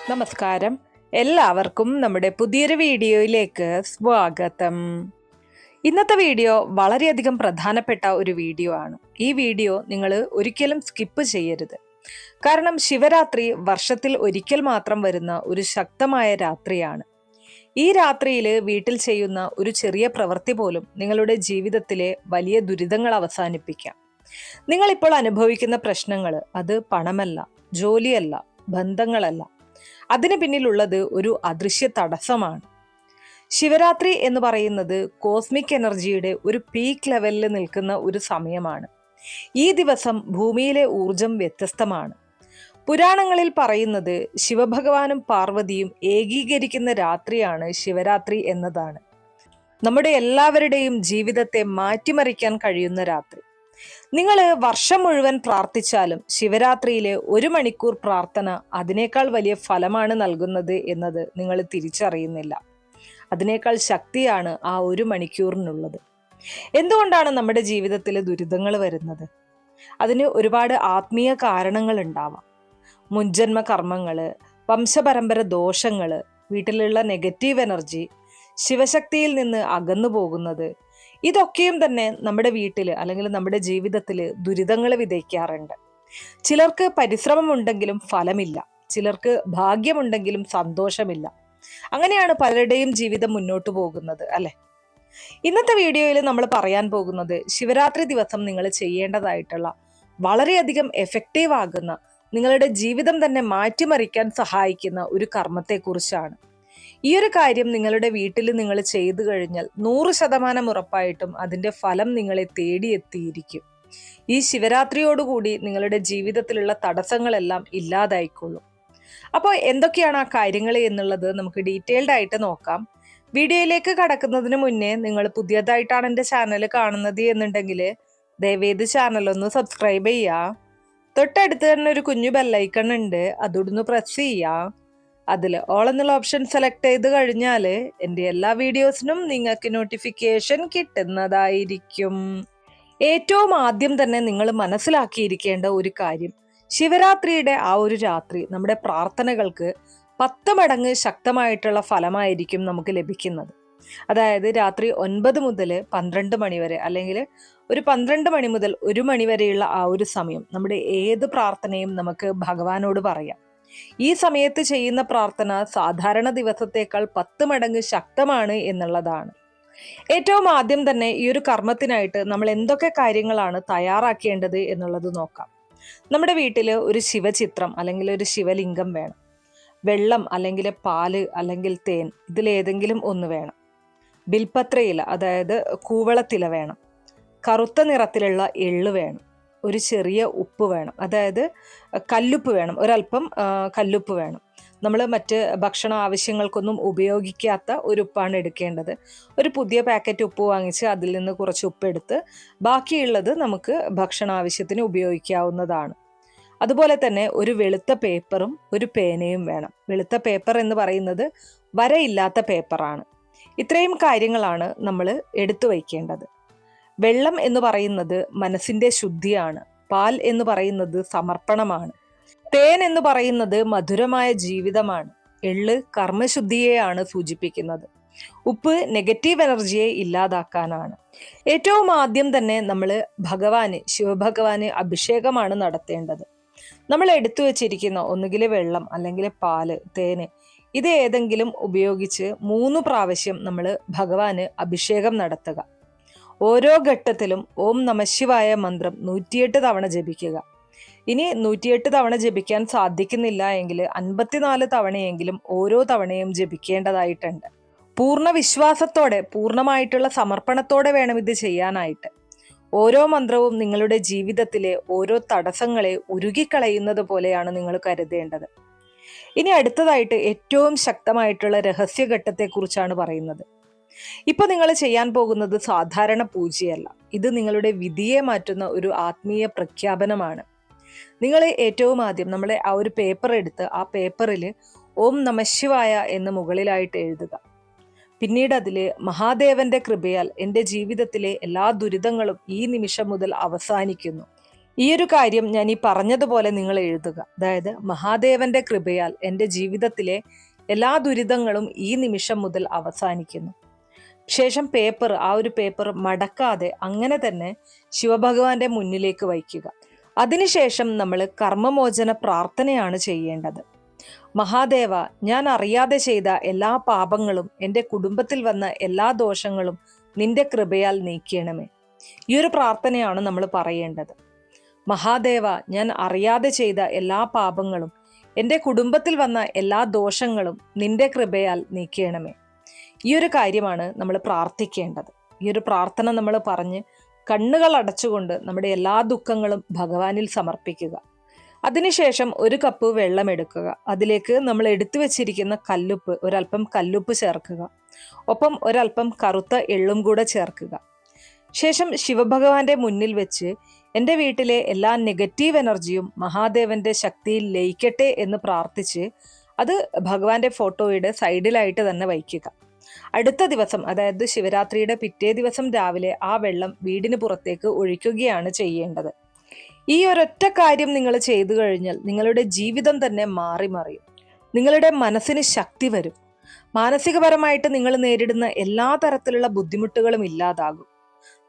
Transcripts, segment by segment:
നമസ്കാരം. എല്ലാവർക്കും നമ്മുടെ പുതിയൊരു വീഡിയോയിലേക്ക് സ്വാഗതം. ഇന്നത്തെ വീഡിയോ വളരെയധികം പ്രധാനപ്പെട്ട ഒരു വീഡിയോ ആണ്. ഈ വീഡിയോ നിങ്ങൾ ഒരിക്കലും സ്കിപ്പ് ചെയ്യരുത്. കാരണം ശിവരാത്രി വർഷത്തിൽ ഒരിക്കൽ മാത്രം വരുന്ന ഒരു ശക്തമായ രാത്രിയാണ്. ഈ രാത്രിയിൽ വീട്ടിൽ ചെയ്യുന്ന ഒരു ചെറിയ പ്രവൃത്തി പോലും നിങ്ങളുടെ ജീവിതത്തിലെ വലിയ ദുരിതങ്ങൾ അവസാനിപ്പിക്കാം. നിങ്ങളിപ്പോൾ അനുഭവിക്കുന്ന പ്രശ്നങ്ങൾ അത് പണമല്ല, ജോലിയല്ല, ബന്ധങ്ങളല്ല. അതിന് പിന്നിലുള്ളത് ഒരു അദൃശ്യ തടസ്സമാണ്. ശിവരാത്രി എന്ന് പറയുന്നത് കോസ്മിക് എനർജിയുടെ ഒരു പീക്ക് ലെവലിൽ നിൽക്കുന്ന ഒരു സമയമാണ്. ഈ ദിവസം ഭൂമിയിലെ ഊർജം വ്യത്യസ്തമാണ്. പുരാണങ്ങളിൽ പറയുന്നത് ശിവഭഗവാനും പാർവതിയും ഏകീകരിക്കുന്ന രാത്രിയാണ് ശിവരാത്രി എന്നതാണ്. നമ്മുടെ എല്ലാവരുടെയും ജീവിതത്തെ മാറ്റിമറിക്കാൻ കഴിയുന്ന രാത്രി. നിങ്ങൾ വർഷം മുഴുവൻ പ്രാർത്ഥിച്ചാലും ശിവരാത്രിയിലെ 1 മണിക്കൂർ പ്രാർത്ഥന അതിനേക്കാൾ വലിയ ഫലമാണ് നൽകുന്നത് എന്നത് നിങ്ങൾ തിരിച്ചറിയുന്നില്ല. അതിനേക്കാൾ ശക്തിയാണ് ആ 1 മണിക്കൂറിനുള്ളത്. എന്തുകൊണ്ടാണ് നമ്മുടെ ജീവിതത്തിൽ ദുരിതങ്ങൾ വരുന്നത്? അതിന് ഒരുപാട് ആത്മീയ കാരണങ്ങൾ ഉണ്ടാവാം. മുൻജന്മ കർമ്മങ്ങള്, വംശപരമ്പര ദോഷങ്ങള്, വീട്ടിലുള്ള നെഗറ്റീവ് എനർജി, ശിവശക്തിയിൽ നിന്ന് അകന്നു പോകുന്നത്, ഇതൊക്കെയും തന്നെ നമ്മുടെ വീട്ടിൽ അല്ലെങ്കിൽ നമ്മുടെ ജീവിതത്തിൽ ദുരിതങ്ങൾ വിതയ്ക്കാറുണ്ട്. ചിലർക്ക് പരിശ്രമമുണ്ടെങ്കിലും ഫലമില്ല, ചിലർക്ക് ഭാഗ്യമുണ്ടെങ്കിലും സന്തോഷമില്ല. അങ്ങനെയാണ് പലരുടെയും ജീവിതം മുന്നോട്ട് പോകുന്നത്, അല്ലെ? ഇന്നത്തെ വീഡിയോയിൽ നമ്മൾ പറയാൻ പോകുന്നത് ശിവരാത്രി ദിവസം നിങ്ങൾ ചെയ്യേണ്ടതായിട്ടുള്ള വളരെയധികം എഫക്റ്റീവ് ആകുന്ന, നിങ്ങളുടെ ജീവിതം തന്നെ മാറ്റിമറിക്കാൻ സഹായിക്കുന്ന ഒരു കർമ്മത്തെക്കുറിച്ചാണ്. ഈ ഒരു കാര്യം നിങ്ങളുടെ വീട്ടിൽ നിങ്ങൾ ചെയ്തു കഴിഞ്ഞാൽ 100% ഉറപ്പായിട്ടും അതിൻ്റെ ഫലം നിങ്ങളെ തേടിയെത്തിയിരിക്കും. ഈ ശിവരാത്രിയോടുകൂടി നിങ്ങളുടെ ജീവിതത്തിലുള്ള തടസ്സങ്ങളെല്ലാം ഇല്ലാതായിക്കൊള്ളും. അപ്പോൾ എന്തൊക്കെയാണ് ആ കാര്യങ്ങൾ എന്നുള്ളത് നമുക്ക് ഡീറ്റെയിൽഡ് ആയിട്ട് നോക്കാം. വീഡിയോയിലേക്ക് കടക്കുന്നതിന് മുന്നേ നിങ്ങൾ പുതിയതായിട്ടാണ് എൻ്റെ ചാനൽ കാണുന്നത് എന്നുണ്ടെങ്കിൽ ദയവേത് ചാനലൊന്ന് സബ്സ്ക്രൈബ് ചെയ്യുക. തൊട്ടടുത്ത് തന്നെ ഒരു കുഞ്ഞു ബെല്ലൈക്കൺ ഉണ്ട്, അതൊന്ന് പ്രസ് ചെയ്യുക. അതിൽ ഓൾ എന്നുള്ള ഓപ്ഷൻ സെലക്ട് ചെയ്ത് കഴിഞ്ഞാൽ എൻ്റെ എല്ലാ വീഡിയോസിനും നിങ്ങൾക്ക് നോട്ടിഫിക്കേഷൻ കിട്ടുന്നതായിരിക്കും. ഏറ്റവും ആദ്യം തന്നെ നിങ്ങൾ മനസ്സിലാക്കിയിരിക്കേണ്ട ഒരു കാര്യം, ശിവരാത്രിയുടെ ആ ഒരു രാത്രി നമ്മുടെ പ്രാർത്ഥനകൾക്ക് 10 മടങ്ങ് ശക്തമായിട്ടുള്ള ഫലമായിരിക്കും നമുക്ക് ലഭിക്കുന്നത്. അതായത് രാത്രി 9 മുതൽ 12 മണി വരെ, അല്ലെങ്കിൽ ഒരു 12 മണി മുതൽ 1 മണി വരെയുള്ള ആ ഒരു സമയം നമ്മുടെ ഏത് പ്രാർത്ഥനയും നമുക്ക് ഭഗവാനോട് പറയാം. ഈ സമയത്ത് ചെയ്യുന്ന പ്രാർത്ഥന സാധാരണ ദിവസത്തേക്കാൾ 10 മടങ്ങ് ശക്തമാണ് എന്നുള്ളതാണ്. ഏറ്റവും ആദ്യം തന്നെ ഈ ഒരു കർമ്മത്തിനായിട്ട് നമ്മൾ എന്തൊക്കെ കാര്യങ്ങളാണ് തയ്യാറാക്കേണ്ടത് എന്നുള്ളത് നോക്കാം. നമ്മുടെ വീട്ടിൽ ഒരു ശിവചിത്രം അല്ലെങ്കിൽ ഒരു ശിവലിംഗം വേണം. വെള്ളം അല്ലെങ്കിൽ പാല് അല്ലെങ്കിൽ തേൻ, ഇതിലേതെങ്കിലും ഒന്ന് വേണം. ബിൽപത്രയില, അതായത് കൂവളത്തില വേണം. കറുത്ത നിറത്തിലുള്ള എള്ള് വേണം. ഒരു ചെറിയ ഉപ്പ് വേണം, അതായത് കല്ലുപ്പ് വേണം, ഒരല്പം കല്ലുപ്പ് വേണം. നമ്മൾ മറ്റ് ഭക്ഷണ ആവശ്യങ്ങൾക്കൊന്നും ഉപയോഗിക്കാത്ത ഒരു ഉപ്പാണ് എടുക്കേണ്ടത്. ഒരു പുതിയ പാക്കറ്റ് ഉപ്പ് വാങ്ങിച്ച് അതിൽ നിന്ന് കുറച്ച് ഉപ്പെടുത്ത് ബാക്കിയുള്ളത് നമുക്ക് ഭക്ഷണ ആവശ്യത്തിന് ഉപയോഗിക്കാവുന്നതാണ്. അതുപോലെ തന്നെ ഒരു വെളുത്ത പേപ്പറും ഒരു പേനയും വേണം. വെളുത്ത പേപ്പർ എന്ന് പറയുന്നത് വരയില്ലാത്ത പേപ്പറാണ്. ഇത്രയും കാര്യങ്ങളാണ് നമ്മൾ എടുത്തു വയ്ക്കേണ്ടത്. വെള്ളം എന്ന് പറയുന്നത് മനസ്സിന്റെ ശുദ്ധിയാണ്. പാൽ എന്ന് പറയുന്നത് സമർപ്പണമാണ്. തേൻ എന്ന് പറയുന്നത് മധുരമായ ജീവിതമാണ്. എള്ള് കർമ്മശുദ്ധിയെയാണ് സൂചിപ്പിക്കുന്നത്. ഉപ്പ് നെഗറ്റീവ് എനർജിയെ ഇല്ലാതാക്കാനാണ്. ഏറ്റവും ആദ്യം തന്നെ നമ്മൾ ശിവഭഗവാന് അഭിഷേകമാണ് നടത്തേണ്ടത്. നമ്മൾ എടുത്തു വച്ചിരിക്കുന്ന ഒന്നുകിൽ വെള്ളം അല്ലെങ്കിൽ പാല്, തേന്, ഇത് ഏതെങ്കിലും ഉപയോഗിച്ച് 3 പ്രാവശ്യം നമ്മൾ ഭഗവാന് അഭിഷേകം നടത്തുക. ഓരോ ഘട്ടത്തിലും ഓം നമഃശിവായ മന്ത്രം 108 തവണ ജപിക്കുക. ഇനി 108 തവണ ജപിക്കാൻ സാധിക്കുന്നില്ല എങ്കിൽ 54 തവണയെങ്കിലും ഓരോ തവണയും ജപിക്കേണ്ടതായിട്ടുണ്ട്. പൂർണ്ണ വിശ്വാസത്തോടെ, പൂർണ്ണമായിട്ടുള്ള സമർപ്പണത്തോടെ വേണം ഇത് ചെയ്യാനായിട്ട്. ഓരോ മന്ത്രവും നിങ്ങളുടെ ജീവിതത്തിലെ ഓരോ തടസ്സങ്ങളെ ഉരുകിക്കളയുന്നത് പോലെയാണ് നിങ്ങൾ കരുതേണ്ടത്. ഇനി അടുത്തതായിട്ട് ഏറ്റവും ശക്തമായിട്ടുള്ള രഹസ്യഘട്ടത്തെക്കുറിച്ചാണ് പറയുന്നത്. ഇപ്പൊ നിങ്ങൾ ചെയ്യാൻ പോകുന്നത് സാധാരണ പൂജയല്ല. ഇത് നിങ്ങളുടെ വിധിയെ മാറ്റുന്ന ഒരു ആത്മീയ പ്രഖ്യാപനമാണ്. നിങ്ങൾ ഏറ്റവും ആദ്യം നമ്മളെ ആ ഒരു പേപ്പർ എടുത്ത് ആ പേപ്പറിൽ ഓം നമഃശിവായ എന്ന് മുകളിലായിട്ട് എഴുതുക. പിന്നീട് അതിൽ മഹാദേവന്റെ കൃപയാൽ എൻ്റെ ജീവിതത്തിലെ എല്ലാ ദുരിതങ്ങളും ഈ നിമിഷം മുതൽ അവസാനിക്കുന്നു. ഈ ഒരു കാര്യം ഞാൻ ഈ പറഞ്ഞതുപോലെ നിങ്ങൾ എഴുതുക. അതായത് മഹാദേവന്റെ കൃപയാൽ എൻ്റെ ജീവിതത്തിലെ എല്ലാ ദുരിതങ്ങളും ഈ നിമിഷം മുതൽ അവസാനിക്കുന്നു. ശേഷം ആ ഒരു പേപ്പർ മടക്കാതെ അങ്ങനെ തന്നെ ശിവഭഗവാന്റെ മുന്നിലേക്ക് വയ്ക്കുക. അതിനുശേഷം നമ്മൾ കർമ്മമോചന പ്രാർത്ഥനയാണ് ചെയ്യേണ്ടത്. മഹാദേവ, ഞാൻ അറിയാതെ ചെയ്ത എല്ലാ പാപങ്ങളും, എൻ്റെ കുടുംബത്തിൽ വന്ന എല്ലാ ദോഷങ്ങളും നിന്റെ കൃപയാൽ നീക്കണമേ. ഈ ഒരു പ്രാർത്ഥനയാണ് നമ്മൾ പറയേണ്ടത്. മഹാദേവ, ഞാൻ അറിയാതെ ചെയ്ത എല്ലാ പാപങ്ങളും, എൻ്റെ കുടുംബത്തിൽ വന്ന എല്ലാ ദോഷങ്ങളും നിന്റെ കൃപയാൽ നീക്കണമേ. ഈ ഒരു കാര്യമാണ് നമ്മൾ പ്രാർത്ഥിക്കേണ്ടത്. ഈ ഒരു പ്രാർത്ഥന നമ്മൾ പറഞ്ഞ് കണ്ണുകൾ അടച്ചുകൊണ്ട് നമ്മുടെ എല്ലാ ദുഃഖങ്ങളും ഭഗവാനിൽ സമർപ്പിക്കുക. അതിനുശേഷം ഒരു കപ്പ് വെള്ളം എടുക്കുക. അതിലേക്ക് നമ്മൾ എടുത്തു വെച്ചിരിക്കുന്ന ഒരല്പം കല്ലുപ്പ് ചേർക്കുക. ഒപ്പം ഒരല്പം കറുത്ത എള്ളും കൂടെ ചേർക്കുക. ശേഷം ശിവഭഗവാന്റെ മുന്നിൽ വെച്ച് എൻ്റെ വീട്ടിലെ എല്ലാ നെഗറ്റീവ് എനർജിയും മഹാദേവന്റെ ശക്തിയിൽ ലയിക്കട്ടെ എന്ന് പ്രാർത്ഥിച്ച് അത് ഭഗവാന്റെ ഫോട്ടോയുടെ സൈഡിലായിട്ട് തന്നെ വയ്ക്കുക. അടുത്ത ദിവസം, അതായത് ശിവരാത്രിയുടെ പിറ്റേ ദിവസം രാവിലെ ആ വെള്ളം വീടിന് പുറത്തേക്ക് ഒഴിക്കുകയാണ് ചെയ്യേണ്ടത്. ഈ ഒരൊറ്റ കാര്യം നിങ്ങൾ ചെയ്തു കഴിഞ്ഞാൽ നിങ്ങളുടെ ജീവിതം തന്നെ മാറി മറിയും. നിങ്ങളുടെ മനസ്സിന് ശക്തി വരും. മാനസികപരമായിട്ട് നിങ്ങൾ നേരിടുന്ന എല്ലാ തരത്തിലുള്ള ബുദ്ധിമുട്ടുകളും ഇല്ലാതാകും.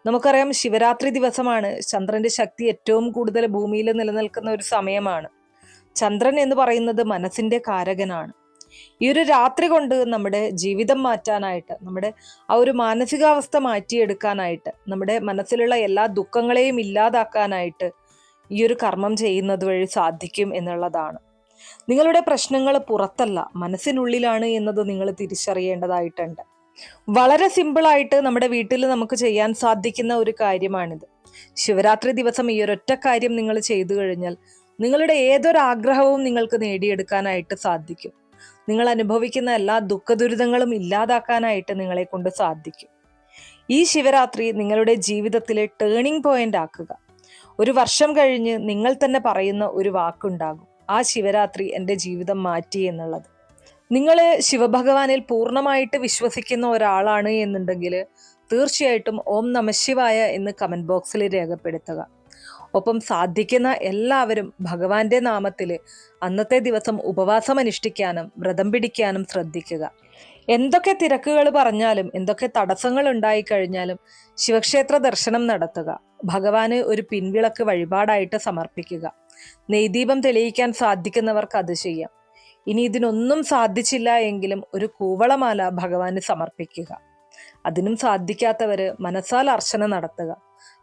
നമുക്കറിയാം, ശിവരാത്രി ദിവസമാണ് ചന്ദ്രന്റെ ശക്തി ഏറ്റവും കൂടുതൽ ഭൂമിയിൽ നിലനിൽക്കുന്ന ഒരു സമയമാണ്. ചന്ദ്രൻ എന്ന് പറയുന്നത് മനസ്സിന്റെ കാരകനാണ്. ഈ ഒരു രാത്രി കൊണ്ട് നമ്മുടെ ജീവിതം മാറ്റാനായിട്ട്, നമ്മുടെ ആ ഒരു മാനസികാവസ്ഥ മാറ്റിയെടുക്കാനായിട്ട്, നമ്മുടെ മനസ്സിലുള്ള എല്ലാ ദുഃഖങ്ങളെയും ഇല്ലാതാക്കാനായിട്ട് ഈ ഒരു കർമ്മം ചെയ്യുന്നത് വഴി സാധിക്കും എന്നുള്ളതാണ്. നിങ്ങളുടെ പ്രശ്നങ്ങൾ പുറത്തല്ല, മനസ്സിനുള്ളിലാണ് എന്നത് നിങ്ങൾ തിരിച്ചറിയേണ്ടതായിട്ടുണ്ട്. വളരെ സിമ്പിളായിട്ട് നമ്മുടെ വീട്ടിൽ നമുക്ക് ചെയ്യാൻ സാധിക്കുന്ന ഒരു കാര്യമാണിത്. ശിവരാത്രി ദിവസം ഈ ഒരൊറ്റ കാര്യം നിങ്ങൾ ചെയ്തു കഴിഞ്ഞാൽ നിങ്ങളുടെ ഏതൊരാഗ്രഹവും നിങ്ങൾക്ക് നേടിയെടുക്കാനായിട്ട് സാധിക്കും. നിങ്ങൾ അനുഭവിക്കുന്ന എല്ലാ ദുഃഖദുരിതങ്ങളും ഇല്ലാതാക്കാനായിട്ട് നിങ്ങളെ കൊണ്ട് സാധിക്കും. ഈ ശിവരാത്രി നിങ്ങളുടെ ജീവിതത്തിലെ ടേണിംഗ് പോയിന്റ് ആക്കുക. ഒരു വർഷം കഴിഞ്ഞ് നിങ്ങൾ തന്നെ പറയുന്ന ഒരു വാക്കുണ്ടാകും, ആ ശിവരാത്രി എൻ്റെ ജീവിതം മാറ്റി എന്നുള്ളത്. നിങ്ങൾ ശിവഭഗവാനിൽ പൂർണ്ണമായിട്ട് വിശ്വസിക്കുന്ന ഒരാളാണ് എന്നുണ്ടെങ്കിൽ തീർച്ചയായിട്ടും ഓം നമഃശിവായ എന്ന് കമന്റ് ബോക്സിൽ രേഖപ്പെടുത്തുക. ഒപ്പം സാധിക്കുന്ന എല്ലാവരും ഭഗവാന്റെ നാമത്തിൽ അന്നത്തെ ദിവസം ഉപവാസം അനുഷ്ഠിക്കാനും വ്രതം പിടിക്കാനും ശ്രദ്ധിക്കുക. എന്തൊക്കെ തിരക്കുകൾ പറഞ്ഞാലും, എന്തൊക്കെ തടസ്സങ്ങൾ ഉണ്ടായിക്കഴിഞ്ഞാലും ശിവക്ഷേത്ര ദർശനം നടത്തുക. ഭഗവാന് ഒരു പിൻവിളക്ക് വഴിപാടായിട്ട് സമർപ്പിക്കുക. നെയ്ദീപം തെളിയിക്കാൻ സാധിക്കുന്നവർക്ക് അത് ചെയ്യാം. ഇനി ഇതിനൊന്നും സാധിച്ചില്ല എങ്കിലും ഒരു കൂവളമാല ഭഗവാന് സമർപ്പിക്കുക. അതിനും സാധിക്കാത്തവര് മനസ്സാൽ അർച്ചന നടത്തുക.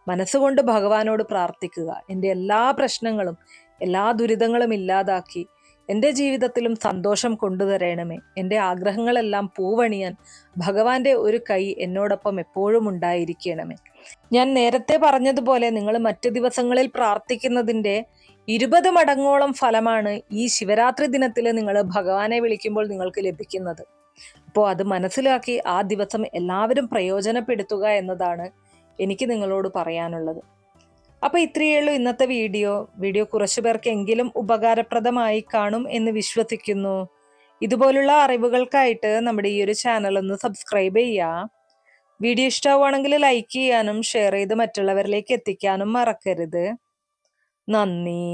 മനസ്സുകൊണ്ട് ഭഗവാനോട് പ്രാർത്ഥിക്കുക, എൻ്റെ എല്ലാ പ്രശ്നങ്ങളും എല്ലാ ദുരിതങ്ങളും ഇല്ലാതാക്കി എൻ്റെ ജീവിതത്തിലും സന്തോഷം കൊണ്ടുതരണമേ. എൻ്റെ ആഗ്രഹങ്ങളെല്ലാം പൂവണിയാൻ ഭഗവാന്റെ ഒരു കൈ എന്നോടൊപ്പം എപ്പോഴും ഉണ്ടായിരിക്കണമേ. ഞാൻ നേരത്തെ പറഞ്ഞതുപോലെ നിങ്ങൾ മറ്റു ദിവസങ്ങളിൽ പ്രാർത്ഥിക്കുന്നതിൻ്റെ 20 മടങ്ങോളം ഫലമാണ് ഈ ശിവരാത്രി ദിനത്തിൽ നിങ്ങൾ ഭഗവാനെ വിളിക്കുമ്പോൾ നിങ്ങൾക്ക് ലഭിക്കുന്നത്. അപ്പോൾ അത് മനസ്സിലാക്കി ആ ദിവസം എല്ലാവരും പ്രയോജനപ്പെടുത്തുക എന്നതാണ് എനിക്ക് നിങ്ങളോട് പറയാനുള്ളത്. അപ്പോൾ ഇത്രയേ ഉള്ളൂ ഇന്നത്തെ വീഡിയോ കുറച്ചു പേർക്കെങ്കിലും ഉപകാരപ്രദമായി കാണും എന്ന് വിശ്വസിക്കുന്നു. ഇതുപോലുള്ള അറിവുകൾക്കായിട്ട് നമ്മുടെ ഈ ഒരു ചാനൽ ഒന്ന് സബ്സ്ക്രൈബ് ചെയ്യുക. വീഡിയോ ഇഷ്ടമാവുകയാണെങ്കിൽ ലൈക്ക് ചെയ്യാനും ഷെയർ ചെയ്ത് മറ്റുള്ളവരിലേക്ക് എത്തിക്കാനും മറക്കരുത്. നന്ദി.